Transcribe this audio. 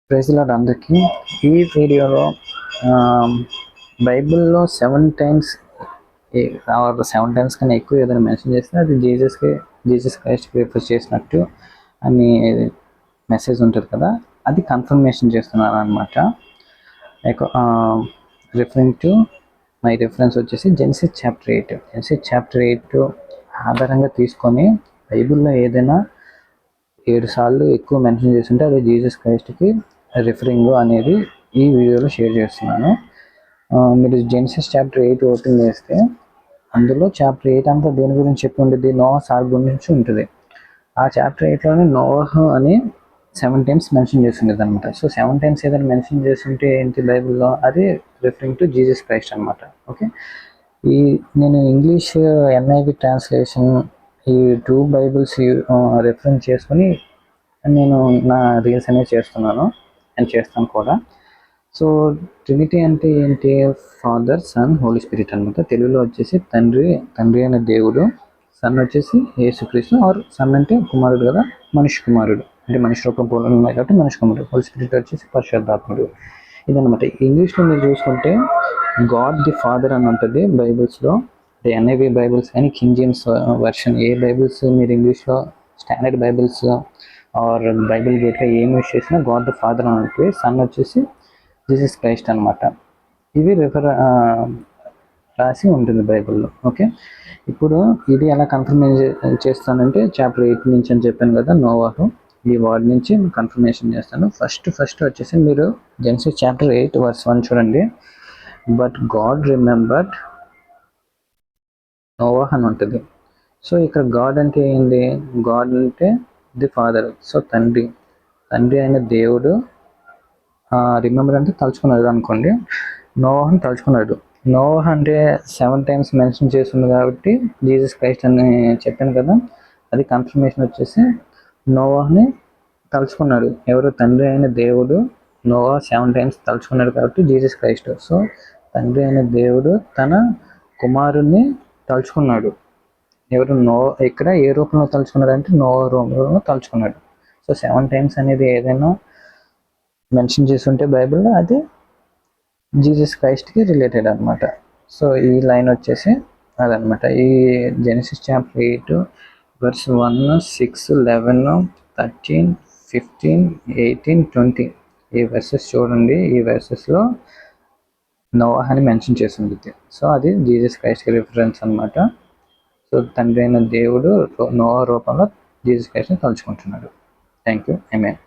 Praise lord అందరికీ. ఈ వీడియోలో బైబిల్‌లో 7 టైమ్స్ ఆర్ 7 టైమ్స్ కన్నా ఎక్కువ ఏదైనా మెన్షన్ చేస్తే అది జీసస్ క్రైస్ట్‌కి రిఫర్ చేసినట్టు అని మెసేజ్ ఉంటుంది కదా, అది కన్ఫర్మేషన్ చేస్తున్నానన్నమాట. రిఫరింగ్ టు మై రిఫరెన్స్ వచ్చేసి జెనసిస్ చాప్టర్ 8 ఆధారంగా తీసుకొని బైబిల్లో ఏదైనా 7 సార్లు ఎక్కువ మెన్షన్ చేస్తుంటే అది జీసస్ క్రైస్ట్కి రిఫరింగ్ అనేది ఈ వీడియోలో షేర్ చేస్తున్నాను. మీరు జెనసిస్ చాప్టర్ 8 ఓపెన్ చేస్తే అందులో చాప్టర్ 8 అంతా దేని గురించి చెప్పి ఉంటుంది, నోవా సార్ గురించి ఉంటుంది. ఆ చాప్టర్ 8లోనే నోవహ్ అని 7 టైమ్స్ మెన్షన్ చేస్తుండేది అనమాట. సో 7 టైమ్స్ ఏదైనా మెన్షన్ చేస్తుంటే ఏంటి బైబిల్లో, అది రిఫరింగ్ టు జీసస్ క్రైస్ట్ అనమాట. ఓకే, నేను ఇంగ్లీష్ NIV ట్రాన్స్లేషన్ ఈ 2 బైబిల్స్ రెఫరెన్స్ చేసుకొని నేను నా రీల్స్ అనేవి చేస్తున్నాను అండ్ చేస్తాను కూడా. సో ట్రినిటీ అంటే ఏంటి? ఫాదర్, సన్, హోలీ స్పిరిట్ అనమాట. తెలుగులో వచ్చేసి తండ్రి అనే దేవుడు, సన్ వచ్చేసి యేసుక్రీస్తు, ఆర్ సన్ అంటే కుమారుడు కదా, మనిషి కుమారుడు అంటే మనిషి రూపం పోలి ఉన్నాయి కాబట్టి మనిషి కుమారుడు. హోలీ స్పిరిట్ వచ్చేసి పరిశుద్ధాత్ముడు. ఇదనమాట. ఇంగ్లీష్లో మీరు చూసుకుంటే గాడ్ ది ఫాదర్ అని ఉంటుంది బైబిల్స్లో, NIV బైబిల్స్ కానీ, కింగ్ జేమ్స్ వర్షన్ ఏ బైబిల్స్ మీరు ఇంగ్లీష్లో స్టాండర్డ్ బైబిల్స్ ఆర్ బైబిల్ గేట్లో ఏం యూస్ చేసినా గాడ్ ద ఫాదర్ అని ఉంటుంది. సన్ వచ్చేసి జీసస్ క్రైస్ట్ అనమాట. ఇవి రాసి ఉంటుంది బైబిల్లో. ఓకే, ఇప్పుడు ఇది ఎలా కన్ఫర్మేషన్ చేస్తానంటే చాప్టర్ 8 నుంచి అని చెప్పాను కదా, నోవాహు, ఈ వర్డ్ నుంచి కన్ఫర్మేషన్ చేస్తాను. ఫస్ట్ వచ్చేసి మీరు జెనసిస్ చాప్టర్ 8 verse 1 చూడండి. బట్ గాడ్ రిమెంబర్డ్ నోవాహ్ అని ఉంటుంది. సో ఇక్కడ గాడ్ అంటే ఏంటి? గాడ్ అంటే ది ఫాదర్. సో తండ్రి అయిన దేవుడు రిమెంబర్ అంటే తలుచుకున్నాడు అనుకోండి. నోవాహ్ని తలుచుకున్నాడు. నోవాహ్ అంటే 7 టైమ్స్ మెన్షన్ చేస్తుంది కాబట్టి జీసస్ క్రైస్ట్ అని చెప్పాను కదా, అది కన్ఫర్మేషన్ వచ్చేసి నోవాహ్ని తలుచుకున్నాడు. ఎవరు? తండ్రి అయిన దేవుడు నోవాహ్ 7 టైమ్స్ తలుచుకున్నాడు కాబట్టి జీసస్ క్రైస్ట్. సో తండ్రి అయిన దేవుడు తన కుమారుణ్ణి తలుచుకున్నాడు. ఎవరు? ఇక్కడ ఏ రూపంలో తలుచుకున్నాడు అంటే నోవాహ్ రూపంలో తలుచుకున్నాడు. సో 7 టైమ్స్ అనేది ఏదైనా మెన్షన్ చేస్తుంటే బైబిల్లో అది జీసస్ క్రైస్ట్కి రిలేటెడ్ అనమాట. సో ఈ లైన్ వచ్చేసి అదనమాట. ఈ Genesis chapter 8 verse 1, 6, 11, 13, 15, 18, 20 E versus చూడండి. ఈ వర్సెస్లో నోవాహ్ అని మెన్షన్ చేసి ఉంటుంది. సో అది జీసస్ క్రైస్ట్కి రిఫరెన్స్ అనమాట. సో తండ్రి అయిన దేవుడు నోవాహ్ రూపంలో జీసస్ క్రైస్ట్ని తలుచుకుంటున్నాడు. Thank you. ఆమేన్.